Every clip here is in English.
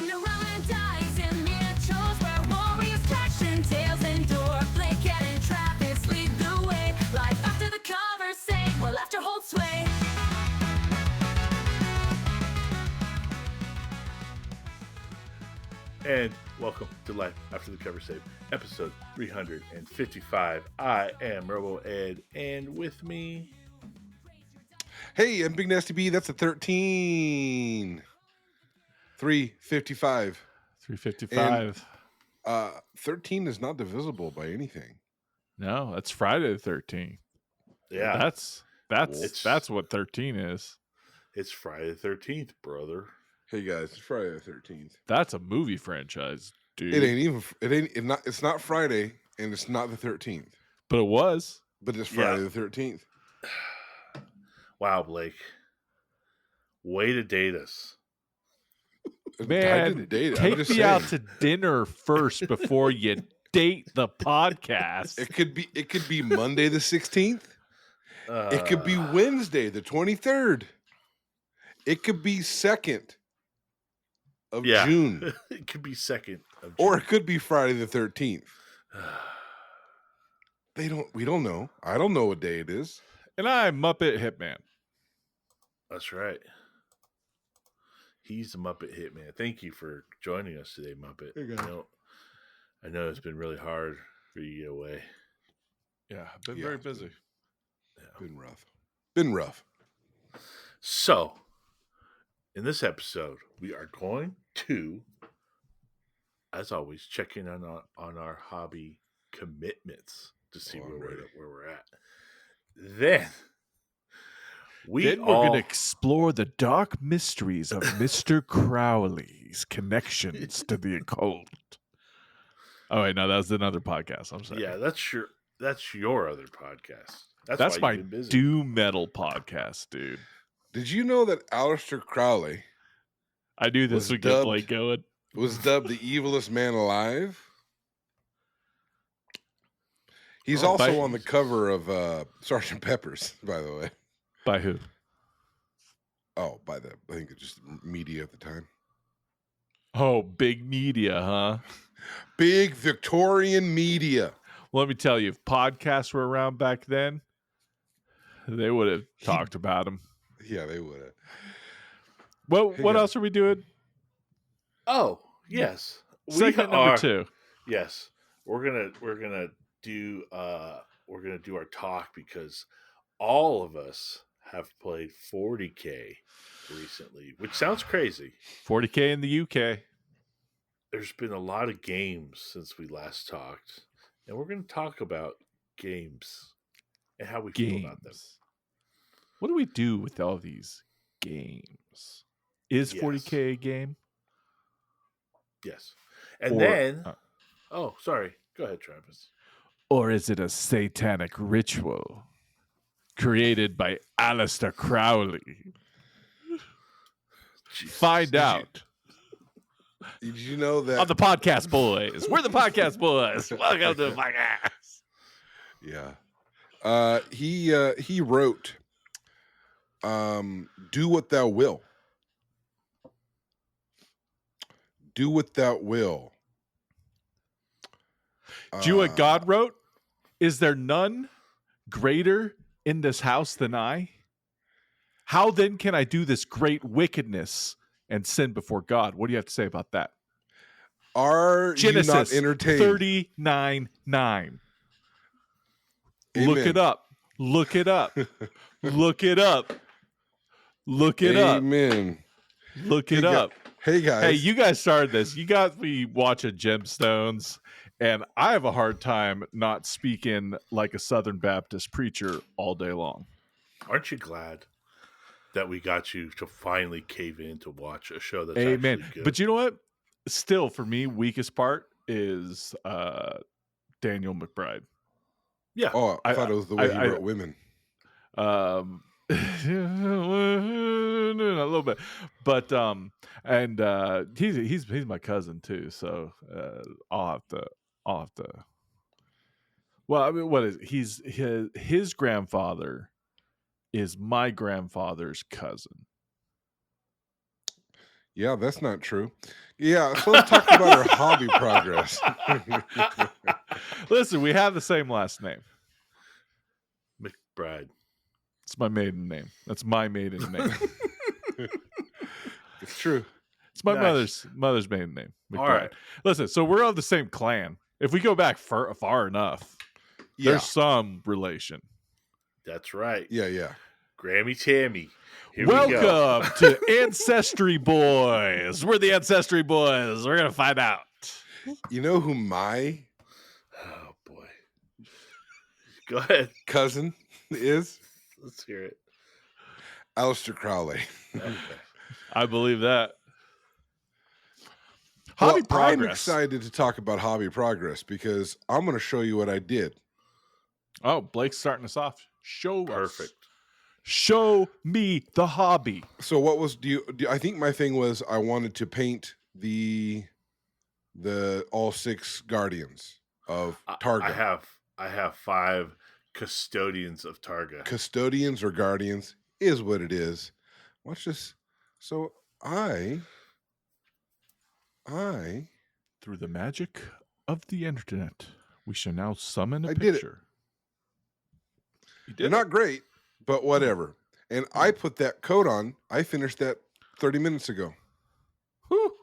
Time to roll the dice in miniatures where warriors clash and tales endure. Blake, Cat, and Travis lead the way. Life after the cover say, while laughter holds sway. And welcome to Life After the Cover Save, episode 355. I am Robo Ed, and with me... Hey, I'm Big Nasty B. That's a 13. 355. 355. 13 is not divisible by anything. No, that's Friday the 13th. Yeah, That's what 13 is. it's Friday the 13th, brother. Hey guys, it's Friday the 13th. That's a movie franchise, dude. It's not Friday and it's not the 13th. But it was. But it's Friday the 13th. Wow, Blake. Way to date us. I Man, didn't date it. I'm take me just out saying. to dinner first before you date the podcast. It could be Monday the 16th. It could be Wednesday the 23rd. It could be 2nd of June. It could be 2nd of June. Or it could be Friday the 13th. We don't know. I don't know what day it is. And I'm Muppet Hitman. That's right. He's the Muppet Hitman. Thank you for joining us today, Muppet. I know it's been really hard for you to get away. Yeah, I've been very busy. Yeah. Been rough. So, in this episode, we are going to, as always, check in on our hobby commitments to see where we're at. Then we're going to explore the dark mysteries of Mr. Crowley's connections to the occult. Oh wait, no, that was another podcast. I'm sorry. Yeah, that's your other podcast. That's my doom metal podcast, dude. Did you know that Aleister Crowley? I knew this would get Blake going. Was dubbed the evilest man alive. He's also on the cover of Sgt. Pepper's, by the way. By who? Oh, I think it's just media at the time. Oh, big media, huh? Big Victorian media. Well, let me tell you, if podcasts were around back then, they would have talked about him. Yeah, they would have. Well, what else are we doing? Oh, yes. Segment number 2. Yes. We're gonna do our talk because all of us have played 40K recently, which sounds crazy. 40K in the UK. There's been a lot of games since we last talked, and we're going to talk about games and how we feel about them. What do we do with all these games? Is 40K a game? Yes. And sorry. Go ahead, Travis. Or is it a satanic ritual created by Aleister Crowley? Jesus. Find out. Did you know that on the Podcast Boys? We're the Podcast Boys. Welcome to the podcast. Yeah. He wrote Do What Thou Will. Do what thou will. Do you know what God wrote? Is there none greater in this house than I? How then can I do this great wickedness and sin before God? What do you have to say about that? Are Genesis you not entertained? 39:9. Look it up. Look it up. Look it up. Look it up. Amen. Look it up. Hey guys. Hey, you guys started this. You got me watching Gemstones, and I have a hard time not speaking like a Southern Baptist preacher all day long. Aren't you glad that we got you to finally cave in to watch a show that's Amen. actually good? But you know what? Still, for me, weakest part is Daniel McBride. Yeah. Oh, I thought it was the way he wrote women. A little bit, but he's my cousin too, so I'll have to. Well, I mean, what is his grandfather is my grandfather's cousin. Yeah, that's not true. Yeah, so let's talk about our hobby progress. Listen, we have the same last name. McBride. It's my maiden name. That's my maiden name. It's true. It's my Nice. mother's maiden name. McBride. All right. Listen, so we're of the same clan. If we go back far enough, Yeah, there's some relation. That's right. yeah. Grammy Tammy. Here we go. Welcome to Ancestry Boys. We're the Ancestry Boys. We're gonna find out. You know who my Oh boy. Go ahead. cousin is? Let's hear it. Aleister Crowley. Okay. I believe that. Well, Hobby I'm progress. excited to talk about hobby progress because I'm going to show you what I did. Oh, Blake's starting us off. Show us. Perfect. Show me the hobby. So what was I think my thing was I wanted to paint the all 6 guardians of Targa. I have 5 custodians of Targa. Custodians or guardians is what it is. Watch this. So I Through the magic of the internet, we shall now summon a I did it. picture. You they're did not great, but whatever. And I put that coat on. I finished that 30 minutes ago. Whew.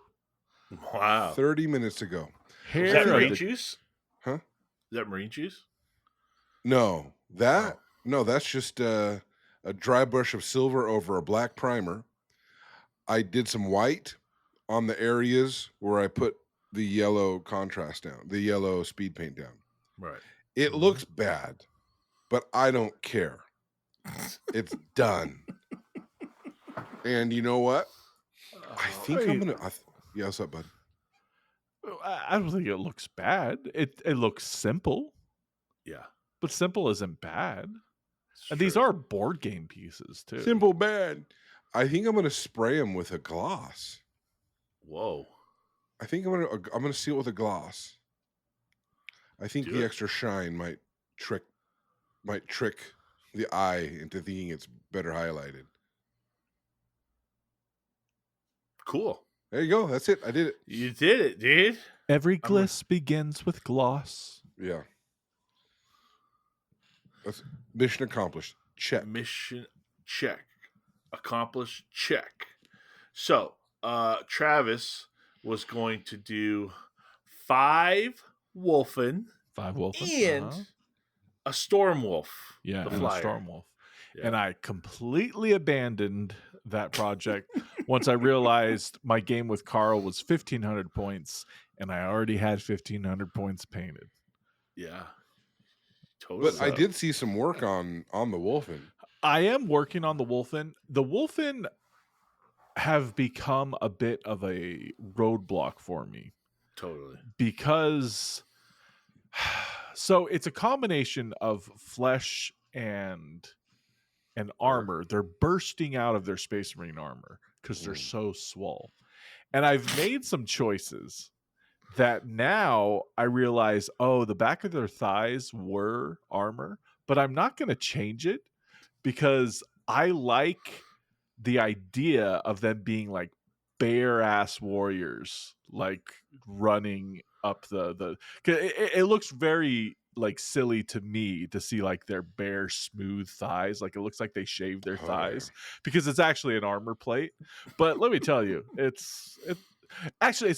Wow. 30 minutes ago. Is Hair that of marine the- juice? Huh? Is that marine juice? No, that's just a dry brush of silver over a black primer. I did some white on the areas where I put the yellow contrast down, the yellow speed paint down. Right. It looks bad, but I don't care. It's done. And you know what? I think I'm gonna. Yeah, what's up, bud? I don't think it looks bad. It looks simple, Yeah. but simple isn't bad. It's And these true. are board game pieces too. Simple bad. I think I'm gonna spray them with a gloss. Whoa. I think I'm gonna seal it with a gloss. I think Do the it. extra shine might trick the eye into thinking it's better highlighted. Cool. There you go. That's it. I did it. You did it, dude. Every I'm a- gliss begins with gloss. Yeah. That's mission accomplished. Check. Mission check. Accomplished check. So, Travis was going to do 5 Wolfen 5 wolf and a Storm Wolf. yeah, the and a flyer. storm wolf. Yeah. And I completely abandoned that project once I realized my game with Carl was 1,500 points, and I already had 1,500 points painted. Yeah. Totally. But I did see some work on the Wolfen. I am working on the Wolfen. The Wolfen have become a bit of a roadblock for me Totally. because so it's a combination of flesh and armor. They're bursting out of their Space Marine armor because they're so swole. And I've made some choices that now I realize, oh, the back of their thighs were armor, but I'm not going to change it because I like the idea of them being like bare ass warriors, like running up the 'cause it looks very like silly to me to see like their bare smooth thighs. Like it looks like they shaved their Oh, thighs because it's actually an armor plate. But let me tell you, it's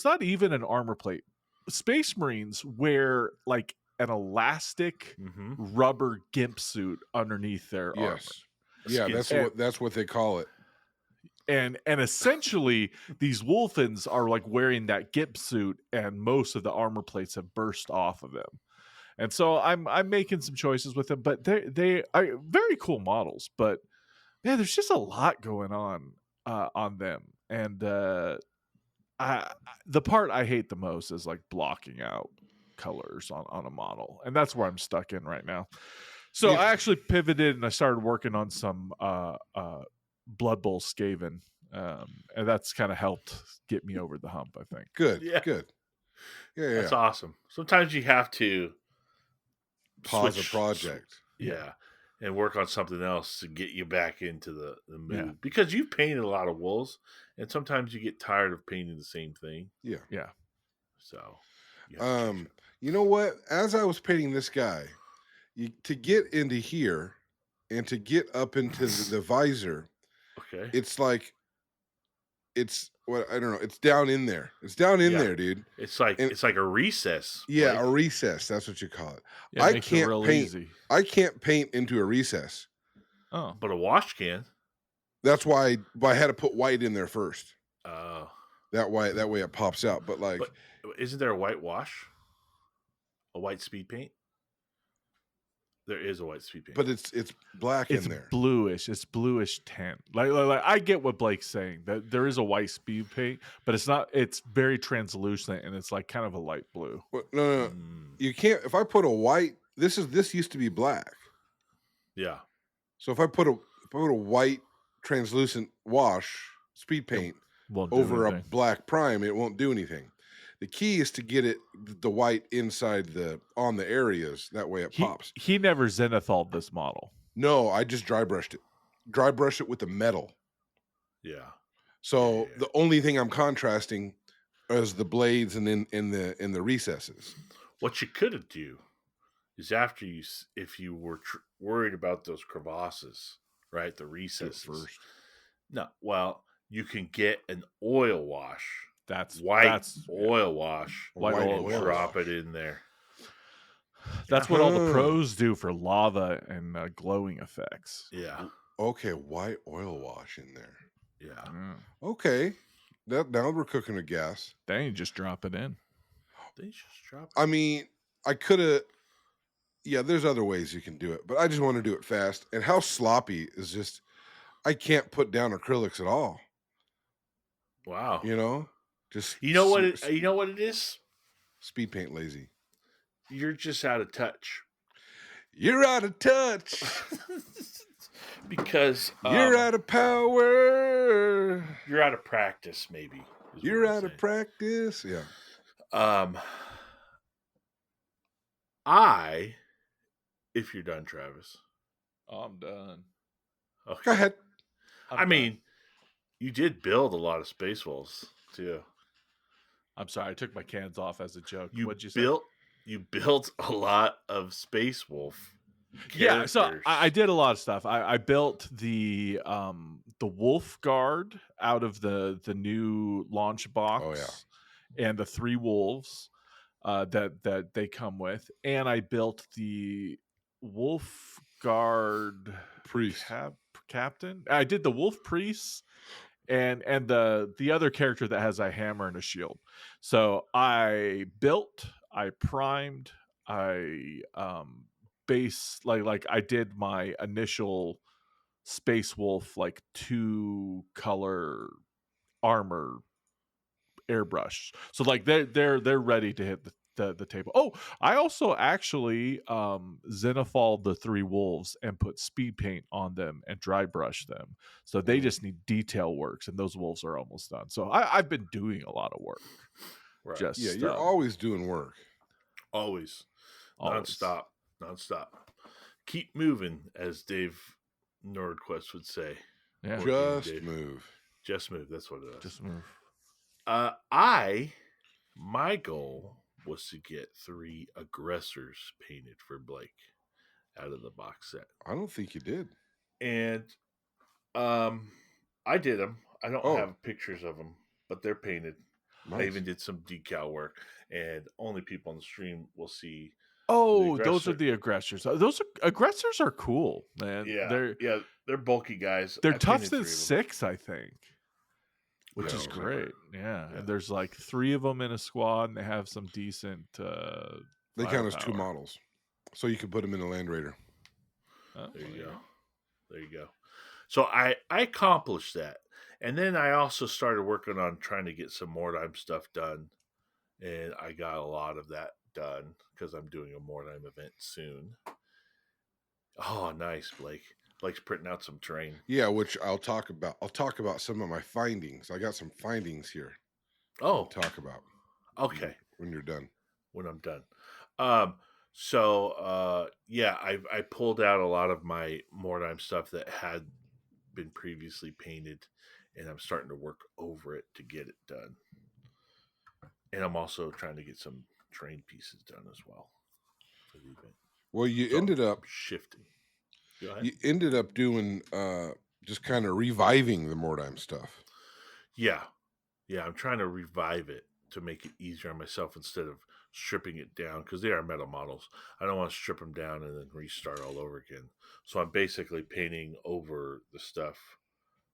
not even an armor plate. Space Marines wear like an elastic Mm-hmm. rubber gimp suit underneath their armor. Yes. Yeah, Skin that's what they call it. And essentially these Wolfens are like wearing that gimp suit, and most of the armor plates have burst off of them. And so I'm making some choices with them, but they are very cool models. But man, there's just a lot going on them, and the part I hate the most is like blocking out colors on a model, and that's where I'm stuck in right now. So Yeah. I actually pivoted and I started working on some Blood Bowl Skaven, and that's kind of helped get me over the hump, I think. Good. Yeah. Good. Yeah. That's awesome. Sometimes you have to Pause switch- a project. Yeah. and work on something else to get you back into the mood. Yeah. Because you've painted a lot of wolves, and sometimes you get tired of painting the same thing. Yeah. Yeah. So, you have to change it. You know what? As I was painting this guy, to get into here and to get up into the visor, Okay. it's like what I don't know. It's down in there. It's down in Yeah. there, dude. It's like And- it's like a recess. Yeah, Blake. a recess. That's what you call it. Yeah, it I makes can't it real paint. easy. I can't paint into a recess. Oh. But a wash can. That's why I had to put white in there first. Uh, That way it pops out. But like, but isn't there a white wash? A white speed paint? There is a white speed paint. but it's black It's in there. bluish. It's bluish tint. Like I get what Blake's saying, that there is a white speed paint, but it's not. It's very translucent and it's like kind of a light blue. Well, no, Mm, you can't. If I put a white, this used to be black. yeah. So if I put a white translucent wash speed paint Won't do over a anything. black prime, it won't do anything. The key is to get the white inside on the areas. That way it pops. He never zenithalled this model. No, I just dry brushed it. Dry brush it with the metal. Yeah. So Yeah. the only thing I'm contrasting is the blades and in the recesses. What you could do is after if you were worried about those crevasses, right? The Do it recesses. first. No, well, you can get an oil wash, That's oil wash, White White oil and wash. drop it in there. That's what all the Uh-huh. pros do for lava and glowing effects. Yeah, Okay, white oil wash in there. yeah. Mm. Okay, now we're cooking with gas. Then you just drop it in. They just drop it. I mean, I could have. Yeah, there's other ways you can do it, but I just want to do it fast. And how sloppy is just? I can't put down acrylics at all. Wow. You know, just You know what? You know what it is? speed paint lazy. You're just out of touch. You're out of touch. Because You're out of power. you're out of practice. Maybe is what You're I'm out of saying. practice. Yeah. If you're done, Travis. I'm done. Okay. Go ahead. I mean, you did build a lot of space wolves too. I'm sorry, I took my cans off as a joke. You What'd you say? built a lot of space wolf. Yeah, so characters. I did a lot of stuff. I built the wolf guard out of the new launch box. Oh, yeah. And the 3 wolves that they come with, and I built the wolf guard Priest. captain. I did the wolf priest and the other character that has a hammer and a shield. So I built, I primed, I base like I did my initial space wolf like 2 color armor airbrush. So like they're ready to hit the table. Oh, I also actually zenithalled the 3 wolves and put speed paint on them and dry brush them. So they just need detail works, and those wolves are almost done. So I've been doing a lot of work. Right. Just Yeah, you're always doing work. always always. nonstop. Keep moving, as Dave Nordquist would say. Yeah, Working, Just Dave. move. Just move. That's what it is. just move. My goal was to get 3 aggressors painted for Blake out of the box set, I don't think you did. and I did them. I don't Oh. have pictures of them, but they're painted. I Nice. even did some decal work, and only people on the stream will see. Oh, The those are aggressor. the aggressors. Those aggressors are cool, man. They're bulky guys. They're I tough painted than 3 of 'em. 6, I think. Which Yeah, is I great. Yeah. Yeah. And there's like 3 of them in a squad, and they have some decent They count as 2 firepower. models, so you can put them in a Land Raider. Oh, There you yeah. go. There you go. So I accomplished that. And then I also started working on trying to get some Mordheim stuff done. And I got a lot of that done because I'm doing a Mordheim event soon. Oh, nice, Blake. Blake's printing out some terrain. Yeah, which I'll talk about. I'll talk about some of my findings. I got some findings here. Oh, To talk about okay. when you're done. When I'm done. So yeah, I pulled out a lot of my Mordheim stuff that had been previously painted, and I'm starting to work over it to get it done. And I'm also trying to get some terrain pieces done as well for the event. Well, So I'm shifting. Go ahead. you ended up doing just kind of reviving the Mordheim stuff. Yeah, I'm trying to revive it to make it easier on myself instead of stripping it down because they are metal models. I don't want to strip them down and then restart all over again. So I'm basically painting over the stuff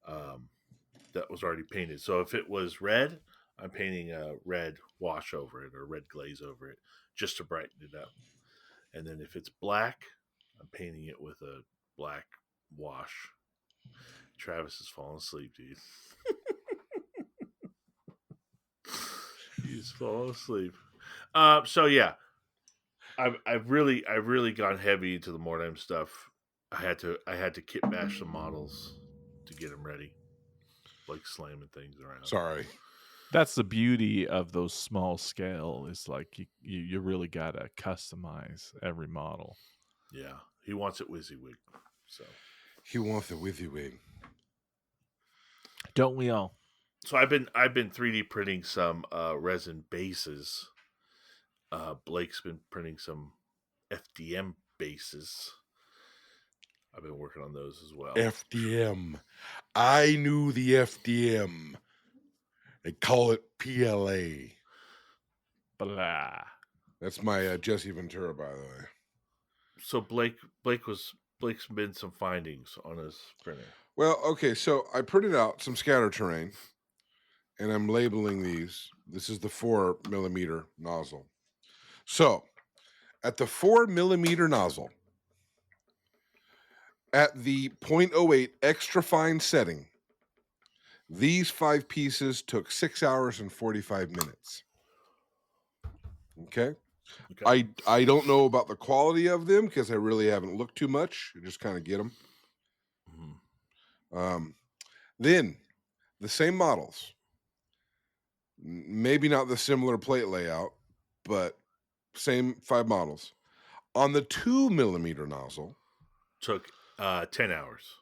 that was already painted. So if it was red, I'm painting a red wash over it or red glaze over it just to brighten it up. And then if it's black, I'm painting it with a black wash. Travis is falling asleep, dude. He's falling asleep. So yeah, I've really gone heavy into the Mordheim stuff. I had to kit bash some models to get them ready, like slamming things around. Sorry. That's the beauty of those small scale. Is like you really gotta customize every model. Yeah, he wants it WYSIWYG. So He wants the WYSIWYG. Don't we all? so I've been 3D printing some resin bases. Blake's been printing some FDM bases. I've been working on those as well. FDM. I knew the FDM. They call it PLA. Blah. That's my Jesse Ventura, by the way. So Blake's been some findings on his printer. Well, okay, so I printed out some scatter terrain, and I'm labeling these. This is the 4mm nozzle. So, at the 4mm nozzle, at the 0.08 extra fine setting, these 5 pieces took 6 hours and 45 minutes. Okay? Okay. I don't know about the quality of them because I really haven't looked too much. I just kind of get them. Mhm. Then the same models, maybe not the similar plate layout, but same 5 models. On the 2mm nozzle, Took 10 hours.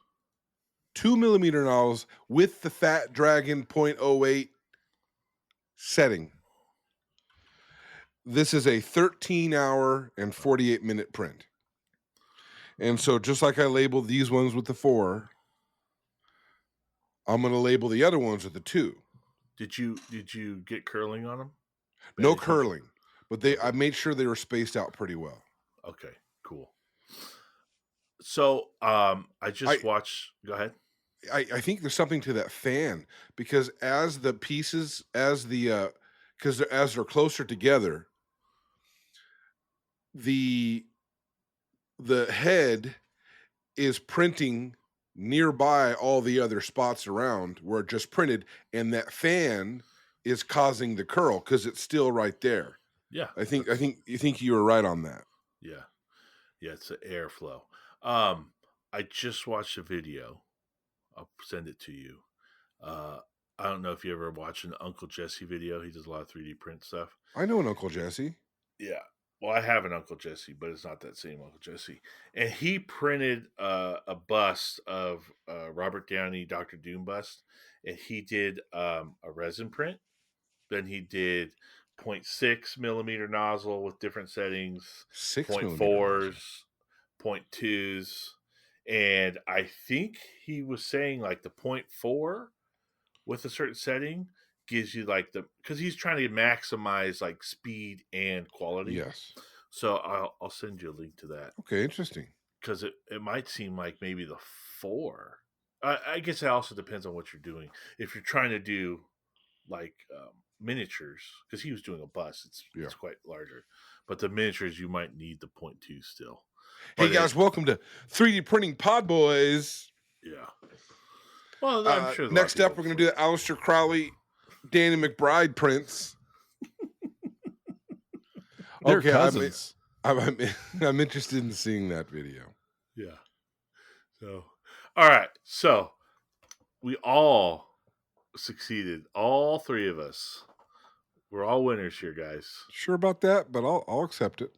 2mm nozzles with the Fat Dragon 0.08 setting. This is a 13-hour and 48-minute print. And so just like I labeled these ones with the 4, I'm going to label the other ones with the 2. Did you get curling on them? No curling, but I made sure they were spaced out pretty well. Okay, cool. So I just watched. Go ahead. I think there's something to that fan because as the pieces, as they're closer together, the head is printing nearby all the other spots around where it just printed, and that fan is causing the curl because it's still right there. Yeah, I think you were right on that. Yeah, it's the airflow. I just watched a video. I'll send it to you. I don't know if you ever watched an Uncle Jesse video. He does a lot of 3D print stuff. I know an Uncle Jesse. Yeah. Well, I have an Uncle Jesse, but it's not that same Uncle Jesse. And he printed a bust of Robert Downey, Dr. Doom bust, and he did a resin print. Then he did 0.6mm nozzle with different settings, 0.4s, 0.2s, and I think he was saying like the 0.4 with a certain setting gives you like because he's trying to maximize like speed and quality. Yes. So I'll send you a link to that. Okay, interesting. Because it might seem like maybe the 4. I guess it also depends on what you're doing. If you're trying to do like miniatures, because he was doing a bust, it's quite larger. But the miniatures, you might need the 0.2 still. Hey guys, welcome to 3D Printing Pod Boys. Yeah. Well, I'm sure. Next up, we're going to do the Aleister Crowley, Danny McBride prints. They're cousins. I'm interested in seeing that video. Yeah. So, all right. So, we all succeeded. All 3 of us. We're all winners here, guys. Sure about that, but I'll accept it.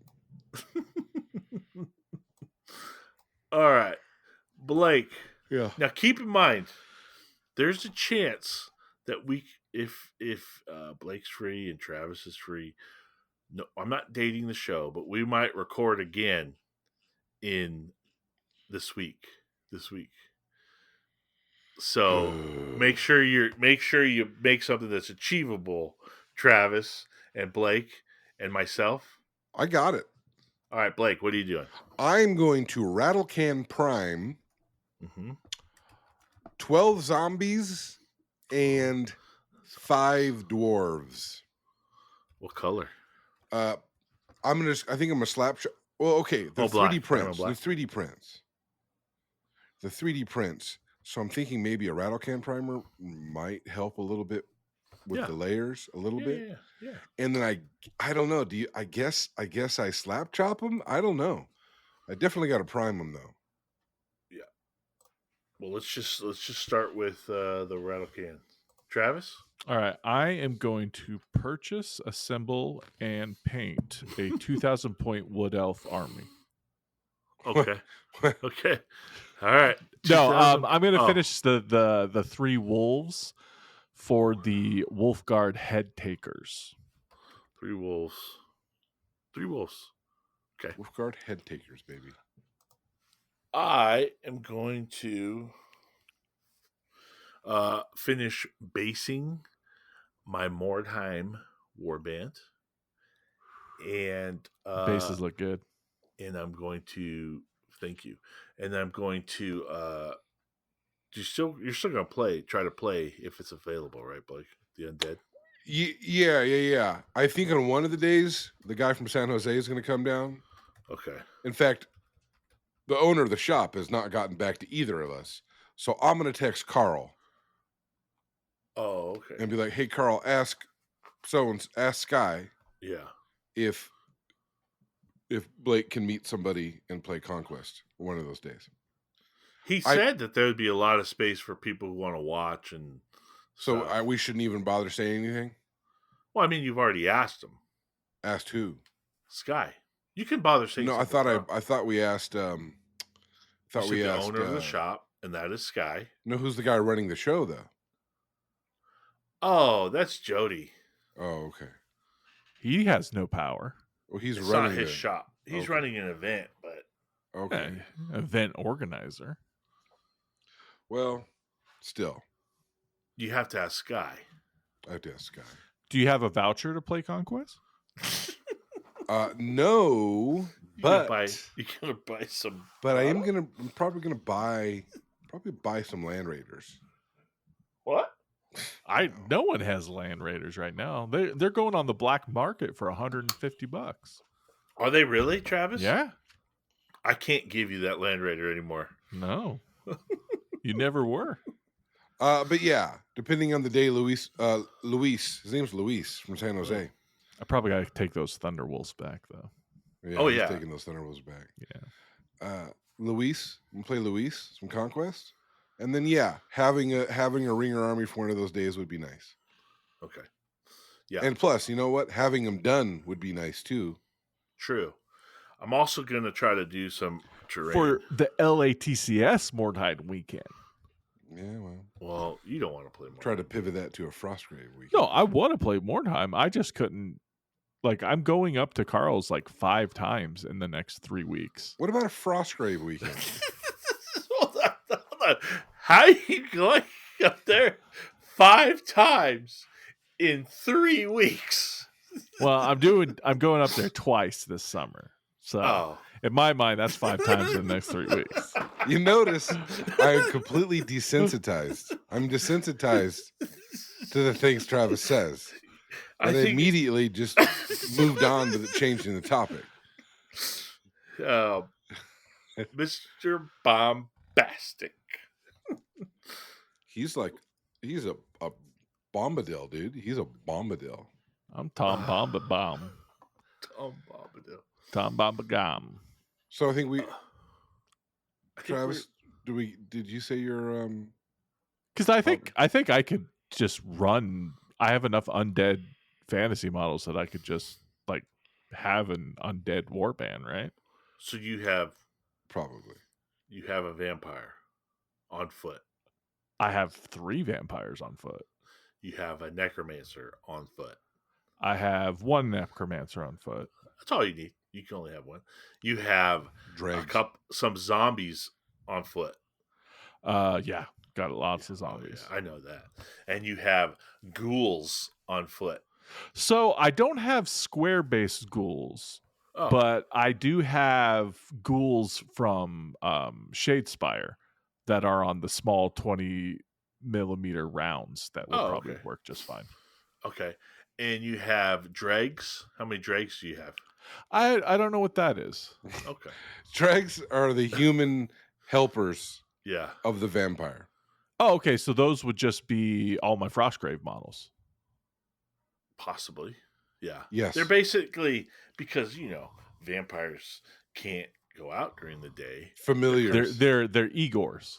All right, Blake. Yeah. Now keep in mind, there's a chance that if Blake's free and Travis is free. No, I'm not dating the show, but we might record again in this week. So make sure you make something that's achievable, Travis and Blake and myself. I got it. All right, Blake, what are you doing? I'm going to rattle can prime Mm-hmm. 12 zombies and 5 dwarves. What color? I think I'm gonna slap. Well, okay, they're All black. 3D prints. Black. They're 3D prints. The 3D prints. So I'm thinking maybe a rattle can primer might help a little bit with Yeah. the layers, a little bit. Yeah. And then I don't know. I guess I slap chop them. I don't know. I definitely got to prime them though. Yeah. Well, let's just start with the rattle can. Travis? All right, I am going to purchase, assemble, and paint a 2,000 point wood elf army. Okay. Okay. All right. No, 2000 I'm going to oh, finish the 3 wolves for the wolf guard head takers. 3 wolves. 3 wolves. Okay. Wolfguard head takers, baby. I am going to finish basing my Mordheim warband, and Bases look good. and I'm going to thank you, and I'm going to you're still gonna try to play if it's available, right, Blake? The undead. Yeah. I think on one of the days, the guy from San Jose is going to come down. Okay. In fact, the owner of the shop has not gotten back to either of us. So I'm going to text Carl Oh, okay. and be like, "Hey, Carl, ask Sky Yeah. if Blake can meet somebody and play Conquest one of those days." He said that there would be a lot of space for people who want to watch, and So stuff. we shouldn't even bother saying anything. Well, I mean, you've already asked him, Asked who? Sky. You can bother saying. No, I thought we asked. You said the owner of the shop, and that is Sky. No, who's the guy running the show though? Oh, that's Jody. Oh, okay. He has no power. Well, he's It's running not his the shop. He's okay. running an event, but Okay. Event organizer. Well, still, you have to ask Sky. I have to ask Sky. Do you have a voucher to play Conquest? No, but You're gonna buy some. but I'm probably gonna buy some Land Raiders. What? No one has Land Raiders right now. They're going on the black market for $150. Are they really, Travis? Yeah. I can't give you that Land Raider anymore. No. You never were. But yeah, depending on the day, Luis, his name's Luis from San Jose. I probably got to take those Thunderwolves back, though. Yeah, Oh, he's yeah. taking those Thunderbolts back. Yeah. Luis, I'm gonna play Luis some Conquest, and then yeah, having a ringer army for one of those days would be nice. Okay. Yeah. And plus, you know what? Having them done would be nice too. True. I'm also gonna try to do some terrain. For the LATCS Mordheim weekend. Yeah, well, Well, you don't want to play more. try to pivot that to a Frostgrave week. No, I want to play Mordheim. I just couldn't. Like, I'm going up to Carl's like 5 times in the next 3 weeks. What about a Frostgrave weekend? Hold on. How are you going up there 5 times in 3 weeks? Well, I'm going up there twice this summer. So Oh. in my mind, that's 5 times in the next 3 weeks. You notice I am completely desensitized. I'm desensitized to the things Travis says. And I immediately just moved on to changing the topic. Mr. Bombastic. He's a bombadil, dude. He's a bombadil. I'm Tom Bomba Bomb. Tom Bombadil. Tom Bomba Gom. So I think Travis, did you say you're Because I think I could just run. I have enough undead fantasy models that I could just like have an undead warband, right? So you have Probably. a vampire on foot. I have 3 vampires on foot. You have a necromancer on foot. I have 1 necromancer on foot. That's all you need. You can only have one. You have Dregs. some zombies on foot. Yeah, got lots of Oh, zombies. yeah, I know that. And you have ghouls on foot. So I don't have square-based ghouls, Oh, but I do have ghouls from Shadespire that are on the small 20mm rounds that will Oh, probably okay. work just fine. okay. And you have dregs. How many dregs do you have? I don't know what that is. Okay. Dregs are the human helpers Yeah. of the vampire. Oh, okay. So those would just be all my Frostgrave models. Possibly. Yeah. Yes. They're basically because, vampires can't go out during the day. Familiars. They're Igors.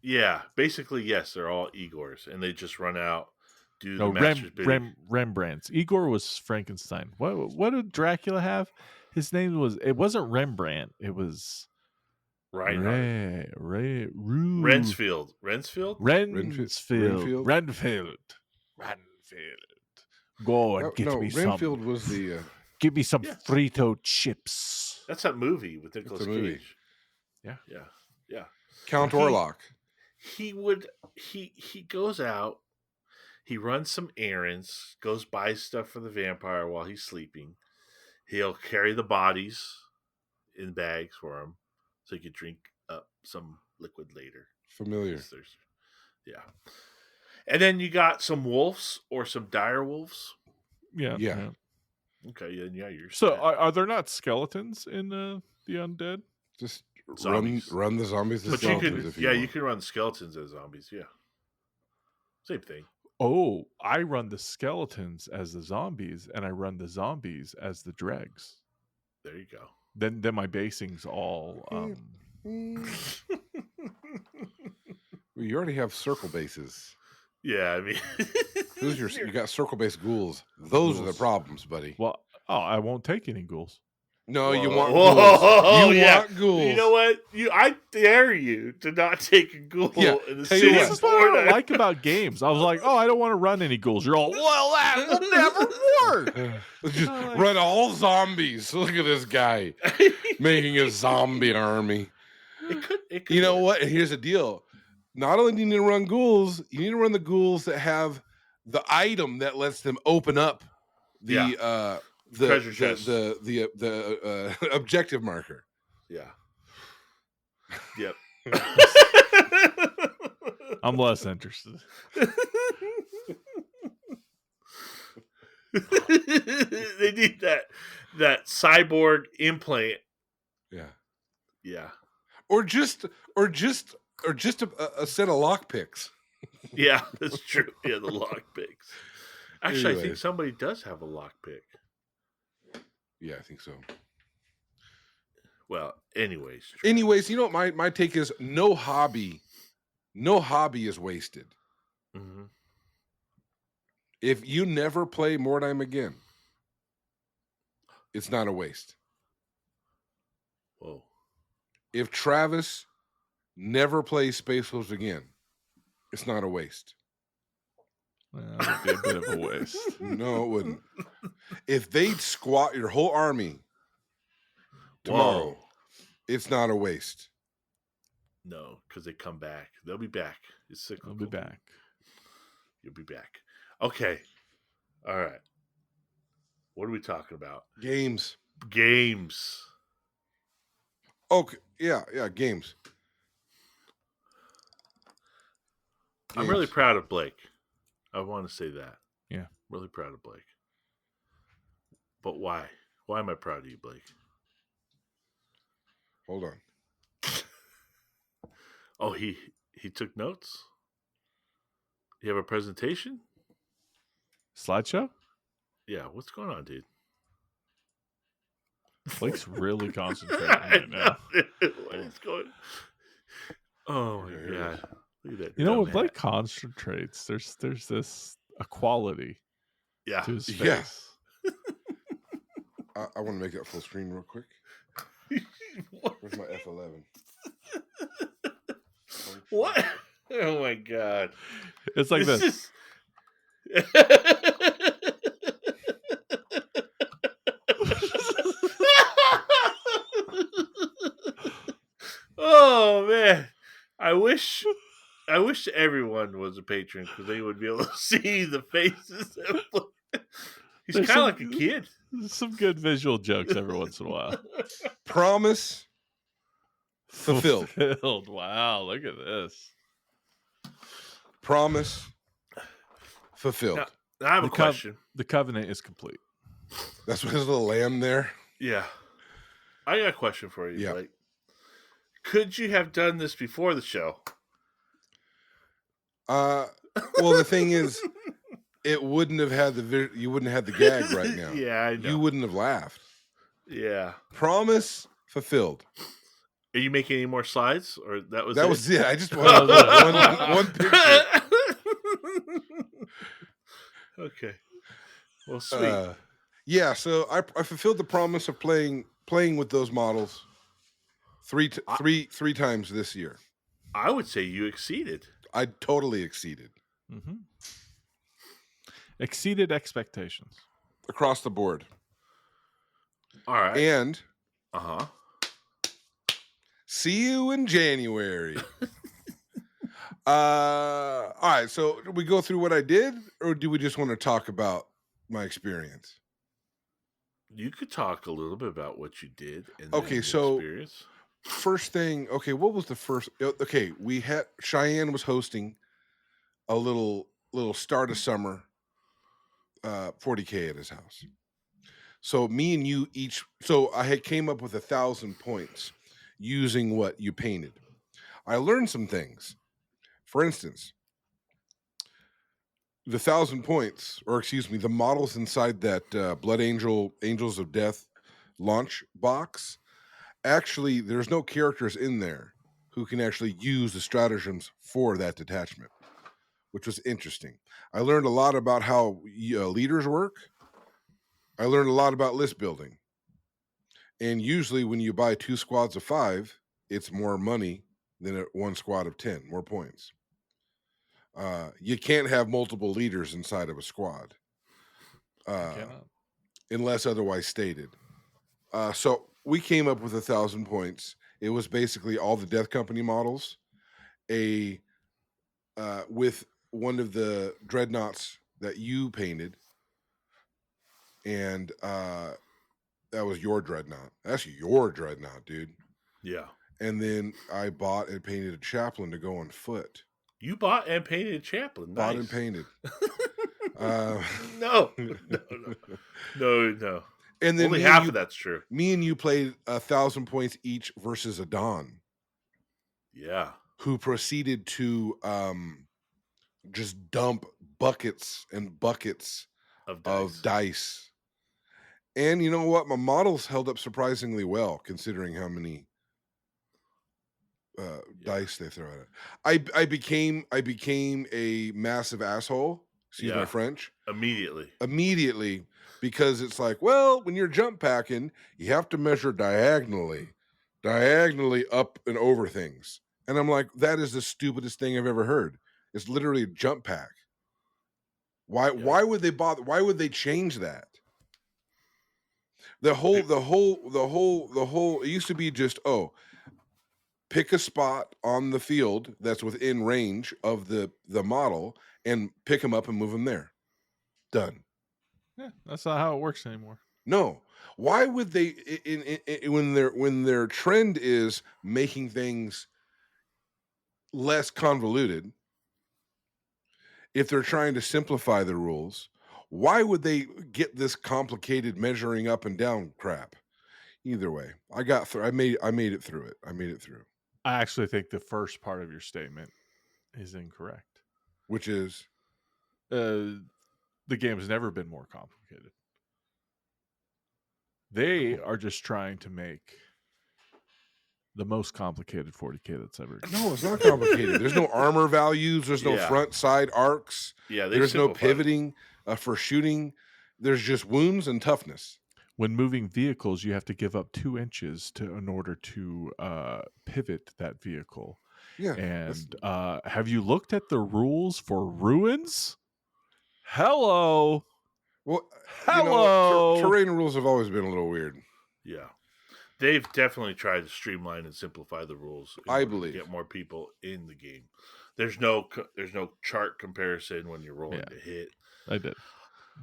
Yeah. Basically, yes, they're all Igors. And they just run out, do No, the master's bidding. Rembrandts. Igor was Frankenstein. What did Dracula have? His name it wasn't Rembrandt. It was Reinhardt. Rensfield. Rensfield? Renfield. Go and get me Renfield some. was the. Give me some Yeah. Frito chips. That's that movie with Nicolas a movie. Cage. Yeah. Yeah. Yeah. Count He- Orlok. He goes out, he runs some errands, goes buy stuff for the vampire while he's sleeping. He'll carry the bodies in bags for him so he could drink up some liquid later. Familiar. 'Cause yeah. And then you got some wolves or some dire wolves. Yeah. Yeah. Okay, yeah, you're So set. are there not skeletons in the undead? Just Zombies. run the zombies to But you skeletons could, if you yeah, want. you can run skeletons as zombies. Yeah, same thing. Oh, I run the skeletons as the zombies, and I run the zombies as the dregs. There you go. Then my basing's all Well, you already have circle bases. Yeah, I mean, You got circle base ghouls. Those are the Ghouls. problems, buddy. well. Oh, I won't take any ghouls. No, you Whoa. want Whoa, ghouls. You yeah. want ghouls. You know what? I dare you to not take a ghoul Yeah, in the tell you city what. This of is what I don't Florida. like about games. I was like, oh, I don't want to run any ghouls. You're all, well, that will never work. Just Oh, like- run all zombies. Look at this guy making a zombie army. It could You know work. what? And here's the deal. Not only do you need to run ghouls, you need to run the ghouls that have the item that lets them open up the Treasure chest. the objective marker. Yeah. Yep. I'm less interested. They need that cyborg implant. Yeah. Yeah. Or just a set of lockpicks. Yeah, that's true. Yeah, the lock picks. Actually, I think Anyways. somebody does have a lock pick. Yeah, I think so. Well, anyways. Anyways, you know what my take is? No hobby is wasted. Mm-hmm. If you never play Mordheim again, it's not a waste. Whoa. If Travis never plays Space Wolves again, it's not a waste. Well, that would be a bit of a waste. No, it wouldn't. If they'd squat your whole army tomorrow, Whoa. it's not a waste. No, because they come back. They'll be back. It's cyclical. I'll be back. You'll be back. Okay. All right. What are we talking about? Games. Games. Okay. Yeah, games. I'm really Games. proud of Blake. I want to say that. Yeah. Really proud of Blake. But why? Why am I proud of you, Blake? Hold on. Oh, he took notes? You have a presentation? Slideshow? Yeah, what's going on, dude? Blake's really concentrating I right now. know. What is going? Oh my There it god! is. Look at that. You know, dumb when Blake hat. concentrates, there's this equality Yeah. to his face. Yeah. I want to make that full screen real quick. Where's my F11? What? Oh my god! It's like this. is. Oh man, I wish everyone was a patron because they would be able to see the faces. He's There's kind of some- like a kid. Some good visual jokes every once in a while. Promise fulfilled. Fulfilled. Wow, look at this. Promise fulfilled. Now, I have a The cov- question. The covenant is complete. That's what his little lamb there. Yeah, I got a question for you. Yeah. Like, could you have done this before the show? Well, the thing is, it wouldn't have had you wouldn't have had the gag right now. Yeah, I know. You wouldn't have laughed. Yeah. Promise fulfilled. Are you making any more slides, or that was That it? was it. I just wanted one picture. Okay. Well, sweet. Yeah, so I fulfilled the promise of playing with those models three times this year. I would say you exceeded. I totally exceeded Mm-hmm. Exceeded expectations. across the board. All right. And Uh-huh. see you in January. All right, so do we go through what I did, or do we just want to talk about my experience? You could talk a little bit about what you did and Okay, your so- experience. First thing, okay, what was the first? Okay, we had Cheyenne was hosting a little start of summer 40K at his house. So me and you each, so I had came up with 1,000 points using what you painted. I learned some things. For instance, the 1,000 points, or excuse me, the models inside that Blood Angels of Death launch box. Actually, there's no characters in there who can actually use the stratagems for that detachment, which was interesting. I learned a lot about how leaders work. I learned a lot about list building. And usually when you buy 2 squads of 5, it's more money than one squad of 10, more points. You can't have multiple leaders inside of a squad Cannot. unless otherwise stated. So we came up with 1,000 points. It was basically all the Death Company models, with one of the dreadnoughts that you painted, and that was your dreadnought. That's your dreadnought, dude. Yeah. And then I bought and painted a chaplain to go on foot. You bought and painted a chaplain. Bought Nice. and painted. No. And then Only me and half you- of that's true. Me and you played 1,000 points each versus a Don, Yeah. who proceeded to just dump buckets and buckets Of dice. of dice. And you know what? My models held up surprisingly well, considering how many dice they throw at it. I became a massive asshole. Excuse my Yeah. French. Immediately. Because it's like, well, when you're jump packing, you have to measure diagonally up and over things. And I'm like, that is the stupidest thing I've ever heard. It's literally a jump pack. Why would they bother? Why would they change that? The whole it used to be just, pick a spot on the field that's within range of the model and pick them up and move them there. Done. Yeah, that's not how it works anymore. No. Why would they when their trend is making things less convoluted, if they're trying to simplify the rules, why would they get this complicated measuring up and down crap? Either way, I got through. I made it through it. I actually think the first part of your statement is incorrect. Which is The game has never been more complicated. They are just trying to make the most complicated 40K that's ever existed. no, it's not complicated. There's no armor values. There's no Yeah. front side arcs. Yeah. They There's no simplified it. pivoting for shooting. There's just wounds and toughness. when moving vehicles, you have to give up 2 inches in order to pivot that vehicle. Yeah. And have you looked at the rules for ruins? Hello. Well, Hello. terrain rules have always been a little weird. Yeah. They've definitely tried to streamline and simplify the rules in I order believe. to get more people in the game. There's no chart comparison when you're rolling Yeah. to hit. I did.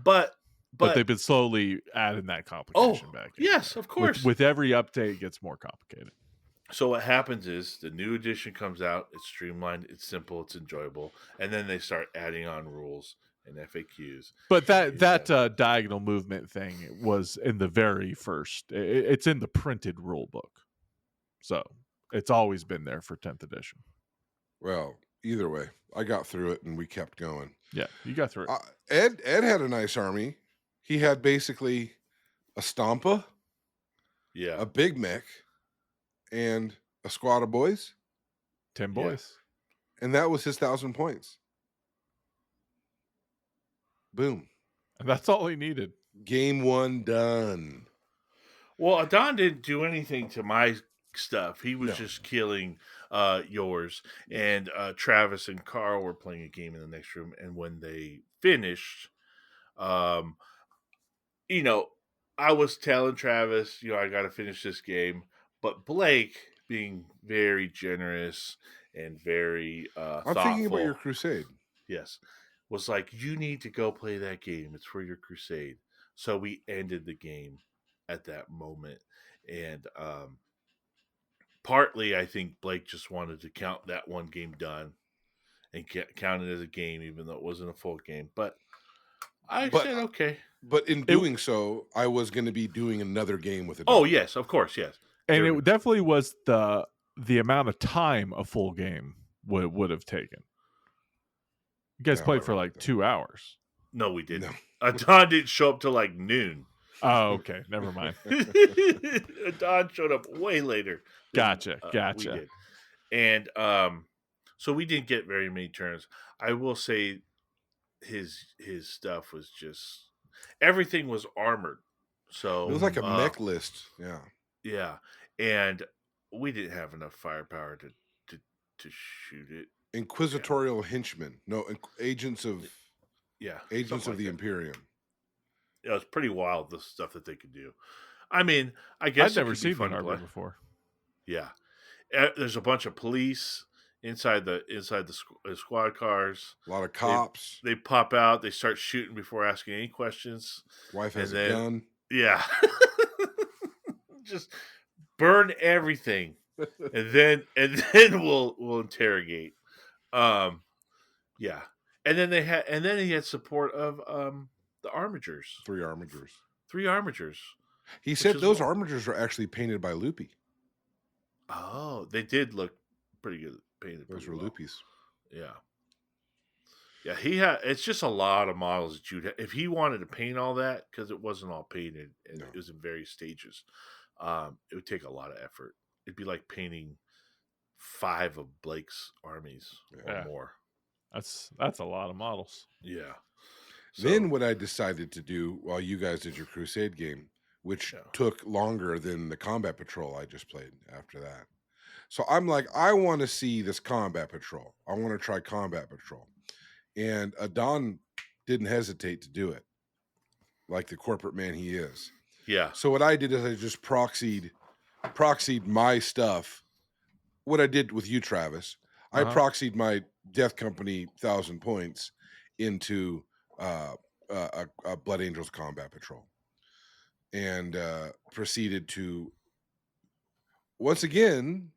But But they've been slowly adding that complication back in. yes, of course. With every update, it gets more complicated. So what happens is the new edition comes out, it's streamlined, it's simple, it's enjoyable, and then they start adding on rules and FAQs. But that diagonal movement thing was in the very first. It's in the printed rule book, so it's always been there for 10th edition. Well, either way, I got through it and we kept going. Yeah, you got through it. Ed had a nice army. He had basically a Stompa, Yeah. a Big Mech, and a squad of boys, 10 yeah. boys. and that was his 1,000 points. Boom. And that's all he needed. Game 1 done. Well, Adon didn't do anything to my stuff. He was No. just killing yours. And Travis and Carl were playing a game in the next room. And when they finished, you know, I was telling Travis, I got to finish this game. But Blake, being very generous and very I'm thoughtful, thinking about your crusade. yes, was like, you need to go play that game. It's for your crusade. So we ended the game at that moment. And partly, I think Blake just wanted to count that one game done and count it as a game, even though it wasn't a full game. But I said, okay. But in doing so, I was going to be doing another game with it. Oh, yes, of course, yes. And it definitely was the amount of time a full game would have taken. You guys played for like 2 hours. No, we didn't. No. Adon didn't show up till like noon. Oh, okay. Never mind. Adon showed up way later. Gotcha. We Gotcha. did. And so we didn't get very many turns. I will say his stuff was just, everything was armored. So It was like a mech list. Yeah. Yeah. And we didn't have enough firepower to shoot it. Inquisitorial henchmen. No, agents of something like the that. Imperium. It was pretty wild, the stuff that they could do. I mean, I guess I'd never seen that armor before. Yeah, there's a bunch of police inside the squad cars. A lot of cops. They pop out. They start shooting before asking any questions. Wife has a gun. Yeah, just burn everything, and then we'll interrogate. Yeah, and then he had support of the armigers. 3 armigers. 3 armigers. He said those armigers were actually painted by Loopy. Oh, they did look pretty good painted. Those were well. Loopies. Yeah. Yeah, it's just a lot of models that you'd if he wanted to paint all that, because it wasn't all painted and it was in various stages. It would take a lot of effort. It'd be like painting 5 of Blake's armies or more. That's a lot of models. Yeah. Then what I decided to do while you guys did your Crusade game, which took longer than the Combat Patrol I just played after that. So I'm like, I want to see this Combat Patrol. I want to try Combat Patrol. And Adon didn't hesitate to do it, like the corporate man he is. Yeah. So what I did is I just proxied my stuff. What I did with you, Travis, I proxied my Death Company 1,000 points into a Blood Angels Combat Patrol, and proceeded to once again.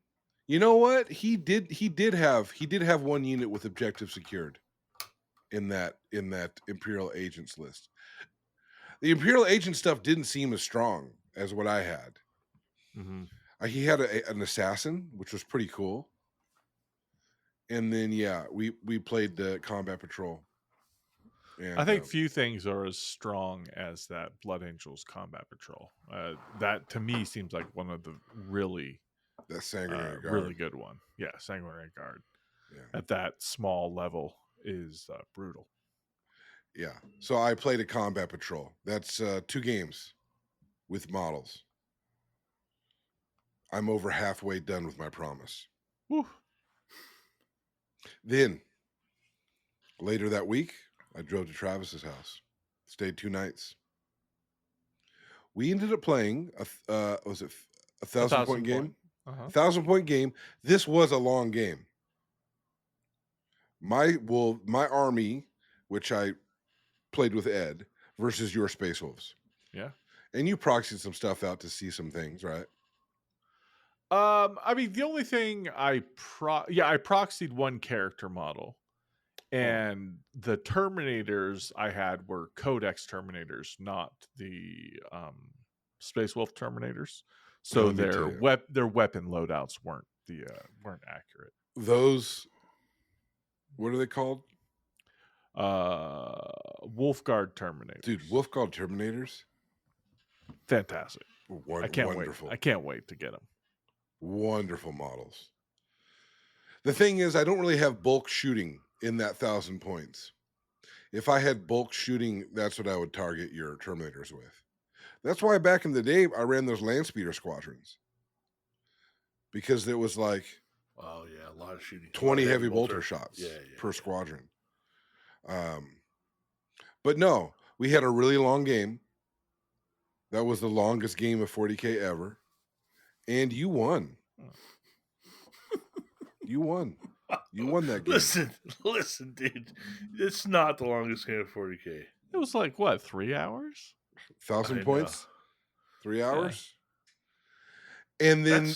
You know what he did? He did have 1 unit with objective secured in that Imperial Agents list. The Imperial Agent stuff didn't seem as strong as what I had. Mm-hmm. He had an assassin, which was pretty cool. And then we played the Combat Patrol. And, I think few things are as strong as that Blood Angels Combat Patrol. That to me seems like one of the really that Sanguinary Guard. really good one. Yeah, Sanguinary Guard. Yeah. At that small level is brutal. Yeah. So I played a Combat Patrol. That's 2 games. with models. I'm over halfway done with my promise. Whew. Then later that week, I drove to Travis's house, stayed 2 nights. We ended up playing was it a 1,000-point game? Uh-huh. 1,000-point game. This was a long game. My army, which I played with Ed, versus your Space Wolves. Yeah. And you proxied some stuff out to see some things, right? I mean, the only thing I proxied one character model, and the Terminators I had were Codex Terminators, not the Space Wolf Terminators. So Let me tell you. their weapon loadouts weren't accurate. Those, what are they called? Wolfguard Terminators. Dude, Wolfguard Terminators? Fantastic. I can't Wonderful. wait. I can't wait to get them. Wonderful models. The thing is, I don't really have bulk shooting in that 1,000 points. If I had bulk shooting, that's what I would target your Terminators with. That's why back in the day, I ran those land speeder squadrons. Because it was like Oh yeah, a lot of shooting. 20 heavy bolter shots per squadron. But no, we had a really long game. That was the longest game of 40K ever. And you won. You won. You won that game. Listen, dude. It's not the longest game of 40K. It was like what, 3 hours? 1,000 I points? know. 3 hours? And then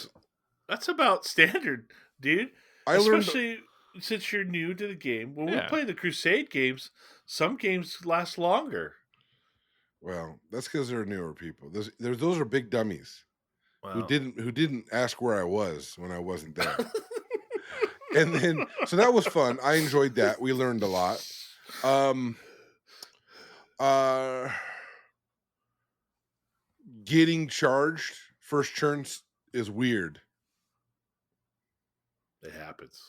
that's about standard, dude. I learned, Especially since you're new to the game. When we Yeah. play the Crusade games, some games last longer. well, that's because they're newer people. Those are big dummies who Wow. didn't ask where I was when I wasn't there. And then so that was fun. I enjoyed that. We learned a lot. Getting charged first turns is weird. It happens.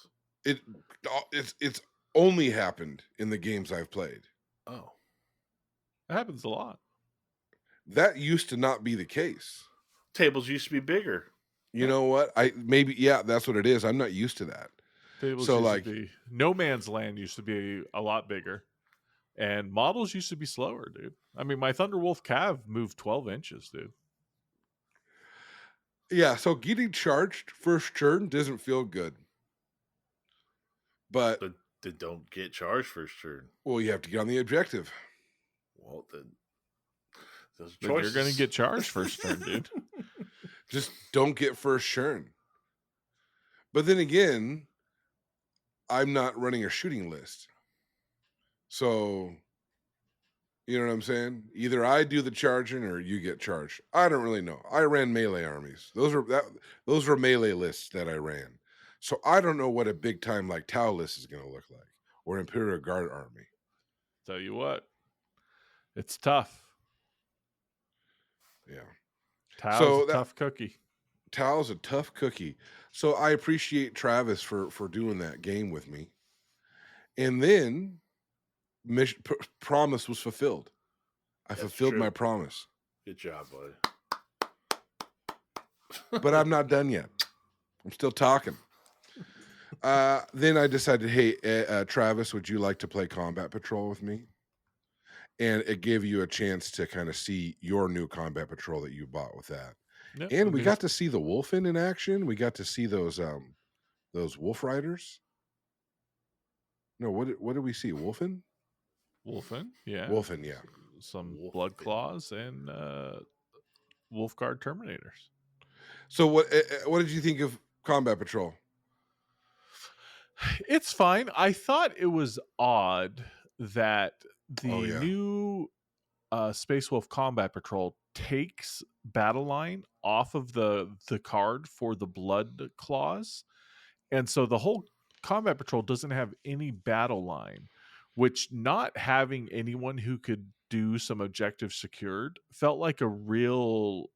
It's only happened in the games I've played. Oh. It happens a lot. That used to not be the case. Tables used to be bigger. You know what? That's what it is. I'm not used to that. Tables So, used like- to be, No Man's Land used to be a lot bigger, and models used to be slower, dude. I mean, my Thunderwolf Cav moved 12 inches, dude. Yeah, so getting charged first turn doesn't feel good. But But they don't get charged first turn. well, you have to get on the objective. Well, then those But choices. you're going to get charged first turn, dude. Just don't get first turn. But then again, I'm not running a shooting list. So, you know what I'm saying? Either I do the charging or you get charged. I don't really know. I ran melee armies. Those were melee lists that I ran. So I don't know what a big time like Tau list is going to look like, or Imperial Guard army. Tell you what, it's tough. Yeah. Tao's So a tough cookie. Tau's a tough cookie. So I appreciate Travis for doing that game with me. And then promise was fulfilled. I That's fulfilled true. my promise. Good job, buddy. But I'm not done yet. I'm still talking. Then I decided, hey, Travis, would you like to play Combat Patrol with me? And it gave you a chance to kind of see your new Combat Patrol that you bought with that. Yep, And we okay. got to see the Wolfen in action. We got to see those Wolf Riders. No, what did we see? Wolfen? Wolfen, yeah. Wolfen, yeah. Some Wolfen. Blood Claws and Wolfguard Terminators. So what did you think of Combat Patrol? It's fine. I thought it was odd that the Oh, yeah. new Space Wolf Combat Patrol takes Battle Line off of the card for the Blood Claws. And so the whole Combat Patrol doesn't have any Battle Line, which not having anyone who could do some objectives secured felt like a real